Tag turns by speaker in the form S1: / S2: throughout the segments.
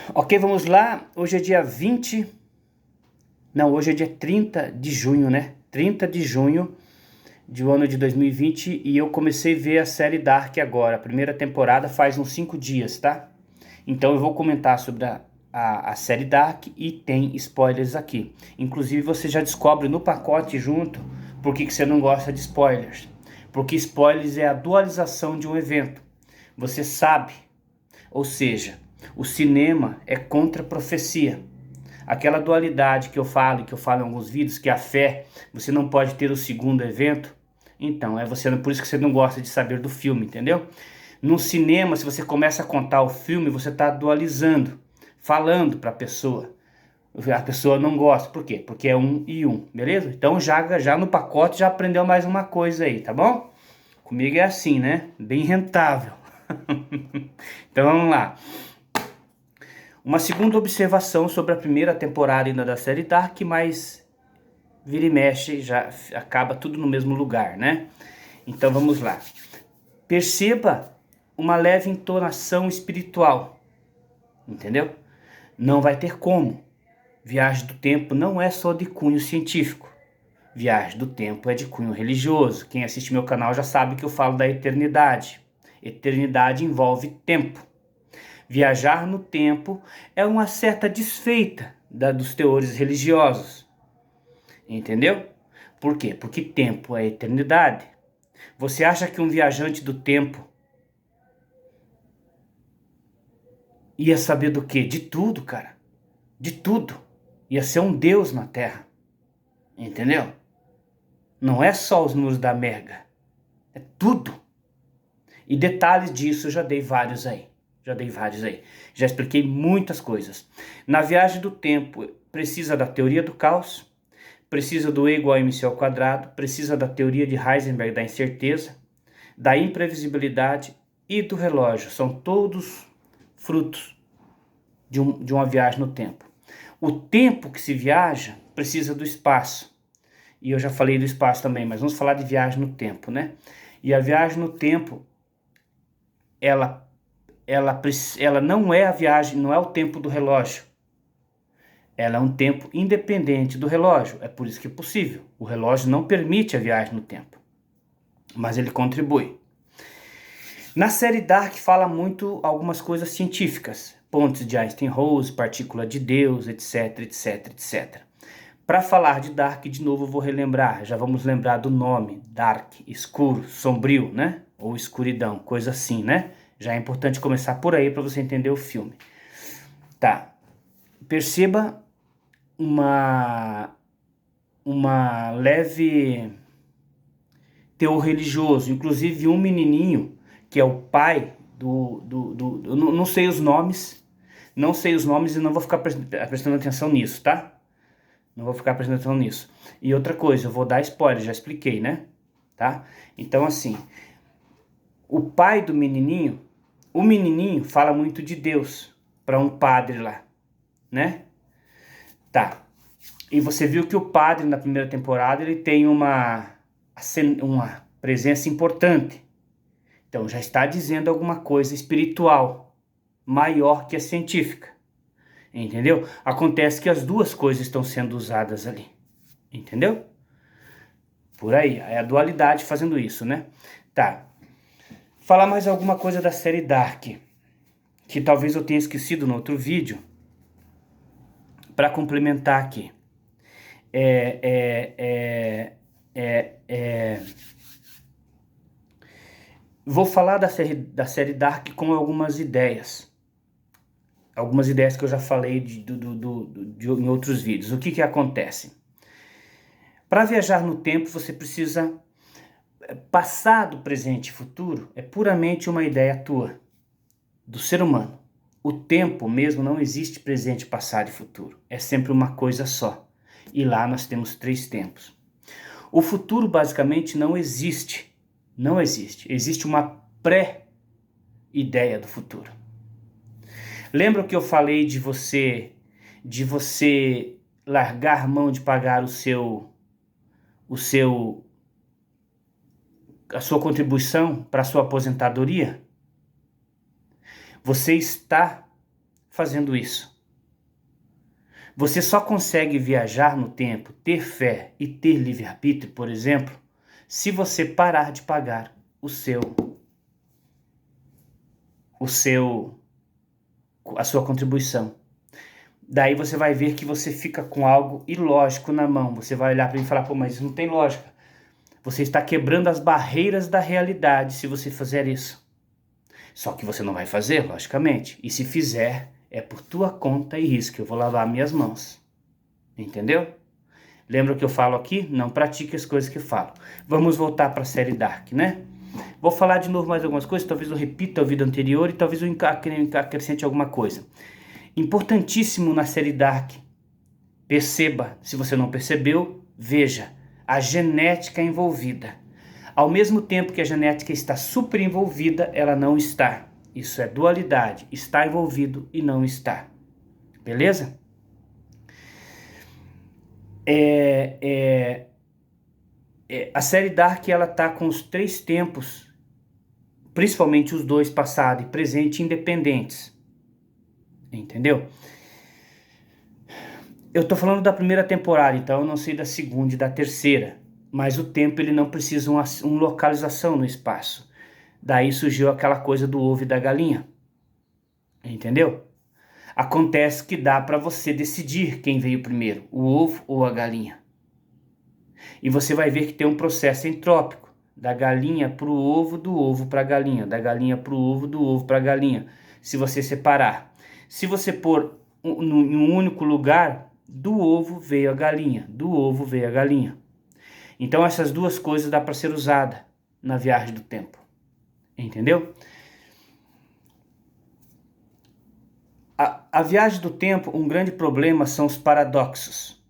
S1: Ok, vamos lá. Hoje é dia 20. Não, hoje é dia 30 de junho, né? 30 de junho do ano de 2020 e eu comecei a ver a série Dark agora. A primeira temporada faz uns 5 dias, tá? Então eu vou comentar sobre a série Dark e tem spoilers aqui. Inclusive você já descobre no pacote junto por que você não gosta de spoilers. Porque spoilers é a dualização de um evento. Você sabe, ou seja, o cinema é contra a profecia. Aquela dualidade que eu falo em alguns vídeos, que a fé, você não pode ter o segundo evento. Então, por isso que você não gosta de saber do filme, entendeu? No cinema, se você começa a contar o filme, você está dualizando, falando para a pessoa. A pessoa não gosta. Por quê? Porque é um e um, beleza? Então já no pacote já aprendeu mais uma coisa aí, tá bom? Comigo é assim, né? Bem rentável. Então vamos lá. Uma segunda observação sobre a primeira temporada ainda da série Dark, mas vira e mexe, já acaba tudo no mesmo lugar, né? Então vamos lá. Perceba uma leve entonação espiritual, entendeu? Não vai ter como. Viagem do tempo não é só de cunho científico. Viagem do tempo é de cunho religioso. Quem assiste meu canal já sabe que eu falo da eternidade. Eternidade envolve tempo. Viajar no tempo é uma certa desfeita dos teores religiosos. Entendeu? Por quê? Porque tempo é eternidade. Você acha que um viajante do tempo ia saber do quê? De tudo, cara. De tudo. Ia ser um deus na Terra. Entendeu? Não é só os números da Mega. É tudo. E detalhes disso eu já dei vários aí. Já expliquei muitas coisas. Na viagem do tempo, precisa da teoria do caos, precisa do E igual a mc ao quadrado, precisa da teoria de Heisenberg da incerteza, da imprevisibilidade e do relógio. São todos frutos de uma viagem no tempo. O tempo que se viaja precisa do espaço. E eu já falei do espaço também, mas vamos falar de viagem no tempo, né? E a viagem no tempo, ela não é a viagem, não é o tempo do relógio. Ela é um tempo independente do relógio. É por isso que é possível. O relógio não permite a viagem no tempo, mas ele contribui. Na série Dark fala muito algumas coisas científicas. Pontes de Einstein-Rose, partícula de Deus, etc, etc, etc. Para falar de Dark, de novo eu vou relembrar. Já vamos lembrar do nome. Dark, escuro, sombrio, né? Ou escuridão, coisa assim, né? Já é importante começar por aí para você entender o filme. Tá. Perceba uma leve teor religioso. Inclusive um menininho, que é o pai eu não sei os nomes. Não sei os nomes e não vou ficar prestando atenção nisso, tá? Não vou ficar prestando atenção nisso. E outra coisa, eu vou dar spoiler, já expliquei, né? Tá? Então assim, o pai do menininho, o menininho fala muito de Deus para um padre lá, né? Tá. E você viu que o padre na primeira temporada ele tem uma presença importante. Então já está dizendo alguma coisa espiritual maior que a científica. Entendeu? Acontece que as duas coisas estão sendo usadas ali. Entendeu? Por aí, é a dualidade fazendo isso, né? Tá. Falar mais alguma coisa da série Dark, que talvez eu tenha esquecido no outro vídeo, para complementar aqui. Vou falar da série Dark com algumas ideias. Algumas ideias que eu já falei em outros vídeos. O que acontece? Para viajar no tempo, você precisa... Passado, presente e futuro é puramente uma ideia tua, do ser humano. O tempo mesmo não existe presente, passado e futuro. É sempre uma coisa só. E lá nós temos 3 tempos. O futuro basicamente não existe. Não existe. Existe uma pré-ideia do futuro. Lembra que eu falei de você largar mão de pagar a sua contribuição para a sua aposentadoria? Você está fazendo isso. Você só consegue viajar no tempo, ter fé e ter livre-arbítrio, por exemplo, se você parar de pagar a sua contribuição. Daí você vai ver que você fica com algo ilógico na mão. Você vai olhar para mim e falar, pô, mas isso não tem lógica. Você está quebrando as barreiras da realidade se você fizer isso. Só que você não vai fazer, logicamente. E se fizer, é por tua conta e risco. Eu vou lavar minhas mãos. Entendeu? Lembra o que eu falo aqui? Não pratique as coisas que eu falo. Vamos voltar para a série Dark, né? Vou falar de novo mais algumas coisas. Talvez eu repita o vídeo anterior e talvez eu acrescente alguma coisa. Importantíssimo na série Dark. Perceba, se você não percebeu, veja a genética envolvida. Ao mesmo tempo que a genética está super envolvida, ela não está. Isso é dualidade, está envolvido e não está. Beleza? A série Dark, ela tá com os 3 tempos, principalmente os 2, passado e presente, independentes. Entendeu? Eu tô falando da primeira temporada, então eu não sei da segunda e da terceira. Mas o tempo, ele não precisa uma localização no espaço. Daí surgiu aquela coisa do ovo e da galinha. Entendeu? Acontece que dá para você decidir quem veio primeiro, o ovo ou a galinha. E você vai ver que tem um processo entrópico, da galinha para o ovo, do ovo para a galinha, da galinha para o ovo, do ovo para a galinha, se você separar. Se você pôr em um único lugar, do ovo veio a galinha, do ovo veio a galinha. Então essas duas coisas dá para ser usada na viagem do tempo. Entendeu? A viagem do tempo, um grande problema são os paradoxos.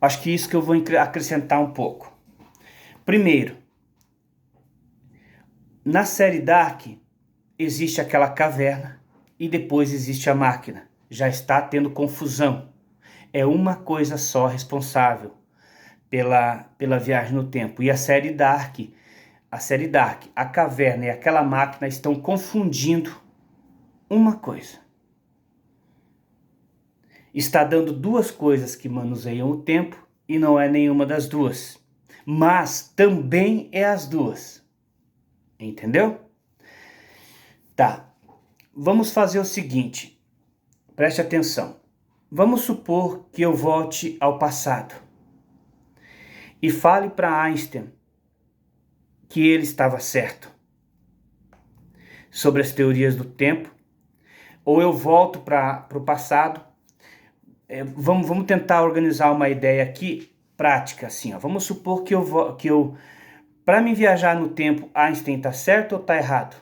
S1: Acho que isso que eu vou acrescentar um pouco. Primeiro, na série Dark, existe aquela caverna e depois existe a máquina. Já está tendo confusão. É uma coisa só responsável pela viagem no tempo. E a série Dark, a caverna e aquela máquina estão confundindo uma coisa. Está dando duas coisas que manuseiam o tempo e não é nenhuma das duas. Mas também é as duas. Entendeu? Tá. Vamos fazer o seguinte. Preste atenção. Vamos supor que eu volte ao passado e fale para Einstein que ele estava certo sobre as teorias do tempo, ou eu volto para o passado. Vamos tentar organizar uma ideia aqui prática, assim, ó. Vamos supor que eu para me viajar no tempo, Einstein está certo ou está errado?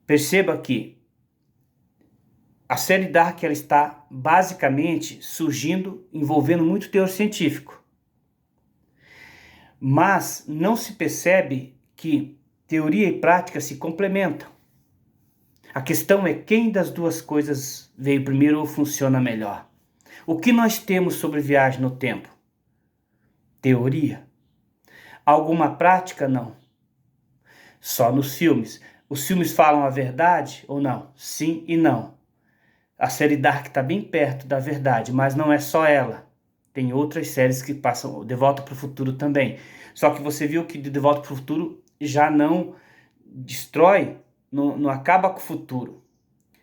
S1: Perceba que a série Dark, ela está basicamente surgindo, envolvendo muito teor científico. Mas não se percebe que teoria e prática se complementam. A questão é quem das duas coisas veio primeiro ou funciona melhor. O que nós temos sobre viagem no tempo? Teoria. Alguma prática? Não. Só nos filmes. Os filmes falam a verdade ou não? Sim e não. A série Dark está bem perto da verdade, mas não é só ela. Tem outras séries que passam, De Volta para o Futuro também. Só que você viu que De Volta para o Futuro já não destrói, não acaba com o futuro.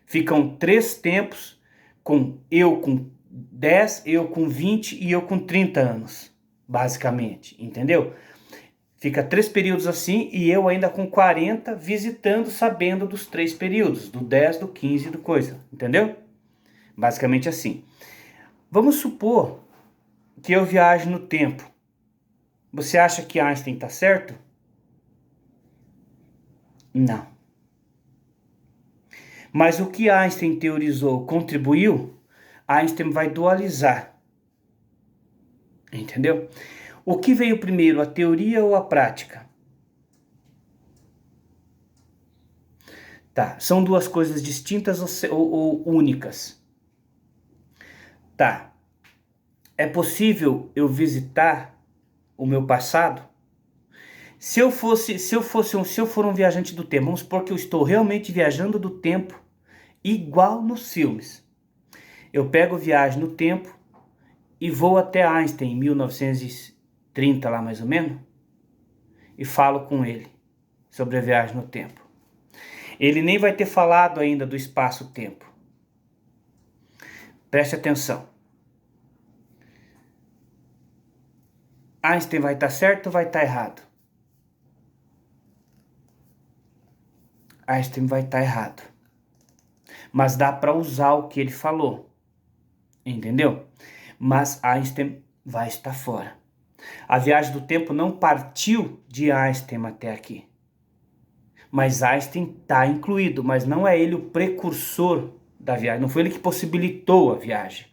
S1: Ficam 3 tempos, com eu com 10, eu com 20 e eu com 30 anos, basicamente, entendeu? Fica 3 períodos assim e eu ainda com 40 visitando, sabendo dos 3 períodos, do 10, do 15 e do coisa, entendeu? Basicamente assim. Vamos supor que eu viaje no tempo. Você acha que Einstein está certo? Não. Mas o que Einstein teorizou contribuiu? Einstein vai dualizar. Entendeu? O que veio primeiro, a teoria ou a prática? Tá, são duas coisas distintas ou únicas? Tá. É possível eu visitar o meu passado? Se eu for um viajante do tempo, vamos supor que eu estou realmente viajando do tempo, igual nos filmes. Eu pego viagem no tempo e vou até Einstein, em 1930 lá mais ou menos, e falo com ele sobre a viagem no tempo. Ele nem vai ter falado ainda do espaço-tempo. Preste atenção. Einstein vai estar certo ou vai estar errado? Einstein vai estar errado. Mas dá para usar o que ele falou. Entendeu? Mas Einstein vai estar fora. A viagem do tempo não partiu de Einstein até aqui. Mas Einstein está incluído, mas não é ele o precursor da viagem. Não foi ele que possibilitou a viagem.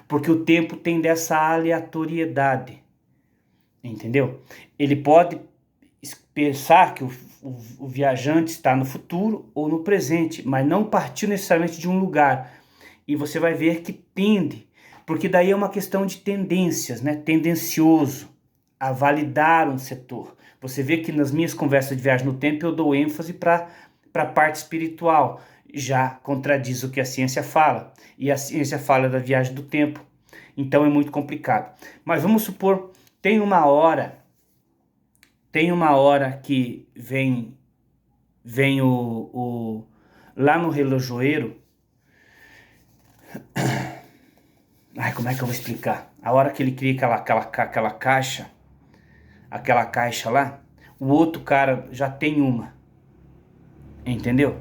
S1: Porque o tempo tem dessa aleatoriedade. Entendeu? Ele pode pensar que o viajante está no futuro ou no presente, mas não partiu necessariamente de um lugar. E você vai ver que tende, porque daí é uma questão de tendências, né? Tendencioso a validar um setor. Você vê que nas minhas conversas de viagem no tempo eu dou ênfase para a parte espiritual. Já contradiz o que a ciência fala. E a ciência fala da viagem do tempo. Então é muito complicado. Mas vamos supor, tem uma hora que vem lá no relojoeiro. Ai, como é que eu vou explicar? A hora que ele cria aquela caixa lá, o outro cara já tem uma. Entendeu?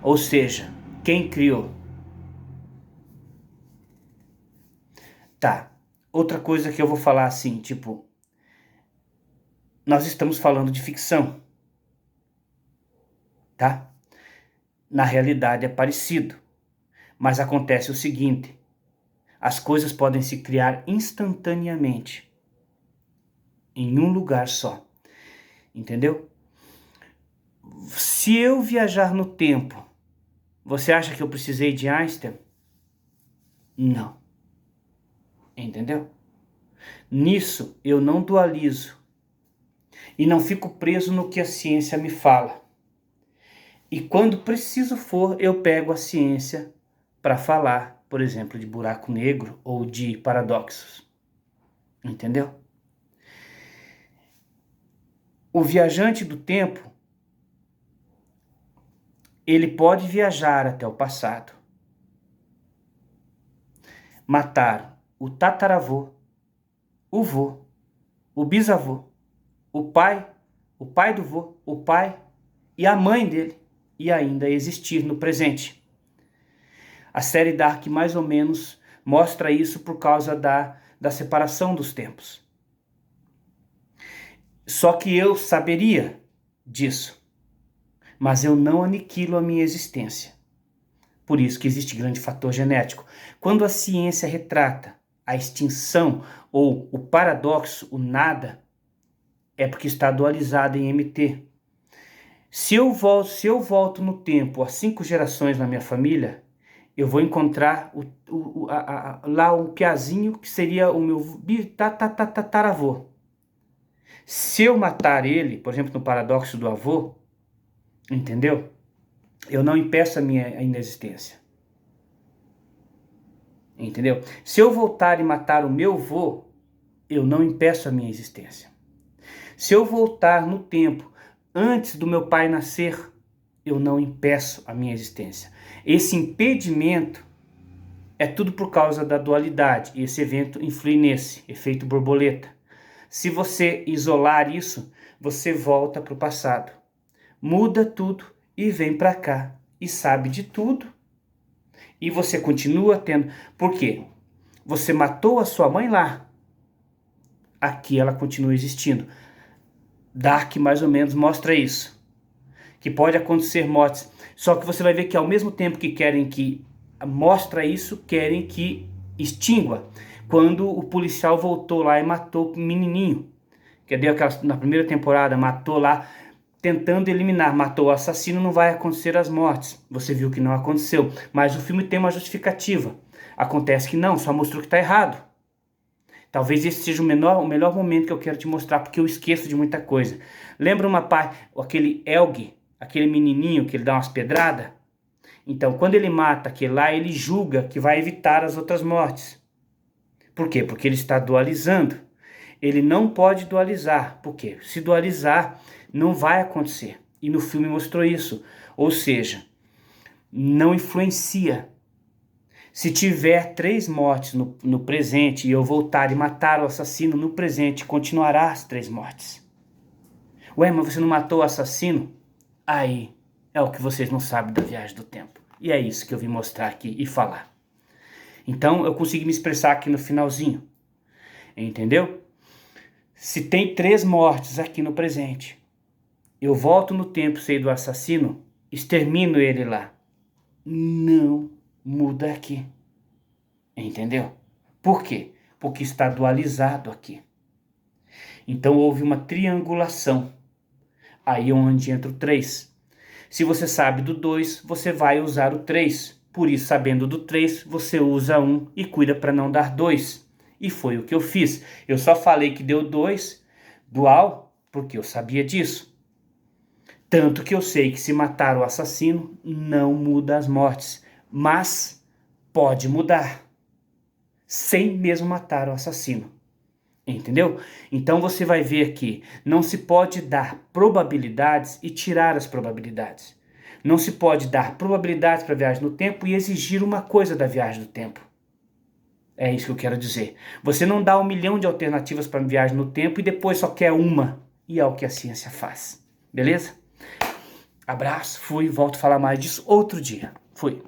S1: Ou seja, quem criou? Tá. Outra coisa que eu vou falar assim, tipo, nós estamos falando de ficção, tá? Na realidade é parecido, mas acontece o seguinte: as coisas podem se criar instantaneamente, em um lugar só, entendeu? Se eu viajar no tempo, você acha que eu precisei de Einstein? Não. Entendeu? Nisso eu não dualizo e não fico preso no que a ciência me fala. E quando preciso for, eu pego a ciência para falar, por exemplo, de buraco negro ou de paradoxos. Entendeu? O viajante do tempo, ele pode viajar até o passado, matar o tataravô, o vô, o bisavô, o pai do vô, o pai e a mãe dele, e ainda existir no presente. A série Dark mais ou menos mostra isso por causa da separação dos tempos. Só que eu saberia disso, mas eu não aniquilo a minha existência. Por isso que existe grande fator genético. Quando a ciência retrata a extinção ou o paradoxo, o nada, é porque está dualizado em MT. Se eu volto no tempo, há 5 gerações na minha família, eu vou encontrar lá um piazinho que seria o meu tataravô. Se eu matar ele, por exemplo, no paradoxo do avô, entendeu? Eu não impeço a minha inexistência. Entendeu? Se eu voltar e matar o meu vô, eu não impeço a minha existência. Se eu voltar no tempo antes do meu pai nascer, eu não impeço a minha existência. Esse impedimento é tudo por causa da dualidade, e esse evento influi nesse efeito borboleta. Se você isolar isso, você volta para o passado, muda tudo e vem para cá e sabe de tudo. E você continua tendo. Por quê? Você matou a sua mãe lá. Aqui ela continua existindo. Dark mais ou menos mostra isso. Que pode acontecer mortes. Só que você vai ver que ao mesmo tempo que querem que mostra isso, querem que extingua. Quando o policial voltou lá e matou o menininho. Que deu aquela, na primeira temporada, matou lá, tentando eliminar, matou o assassino, não vai acontecer as mortes. Você viu que não aconteceu. Mas o filme tem uma justificativa. Acontece que não, só mostrou que está errado. Talvez esse seja o melhor momento que eu quero te mostrar, porque eu esqueço de muita coisa. Lembra uma parte, aquele Helg, aquele menininho que ele dá umas pedradas? Então, quando ele mata aquele lá, ele julga que vai evitar as outras mortes. Por quê? Porque ele está dualizando. Ele não pode dualizar. Por quê? Se dualizar, não vai acontecer. E no filme mostrou isso. Ou seja, não influencia. Se tiver 3 mortes no presente e eu voltar e matar o assassino no presente, continuará as 3 mortes. Ué, mas você não matou o assassino? Aí é o que vocês não sabem da viagem do tempo. E é isso que eu vim mostrar aqui e falar. Então eu consegui me expressar aqui no finalzinho. Entendeu? Se tem 3 mortes aqui no presente, eu volto no tempo, sei do assassino, extermino ele lá. Não muda aqui. Entendeu? Por quê? Porque está dualizado aqui. Então houve uma triangulação. Aí é onde entra o 3. Se você sabe do 2, você vai usar o 3. Por isso, sabendo do 3, você usa 1 e cuida para não dar 2. E foi o que eu fiz. Eu só falei que deu 2 dual porque eu sabia disso. Tanto que eu sei que se matar o assassino, não muda as mortes. Mas pode mudar. Sem mesmo matar o assassino. Entendeu? Então você vai ver que não se pode dar probabilidades e tirar as probabilidades. Não se pode dar probabilidades para a viagem no tempo e exigir uma coisa da viagem no tempo. É isso que eu quero dizer. Você não dá 1 milhão de alternativas para a viagem no tempo e depois só quer uma. E é o que a ciência faz. Beleza? Abraço, fui, volto a falar mais disso outro dia. Fui.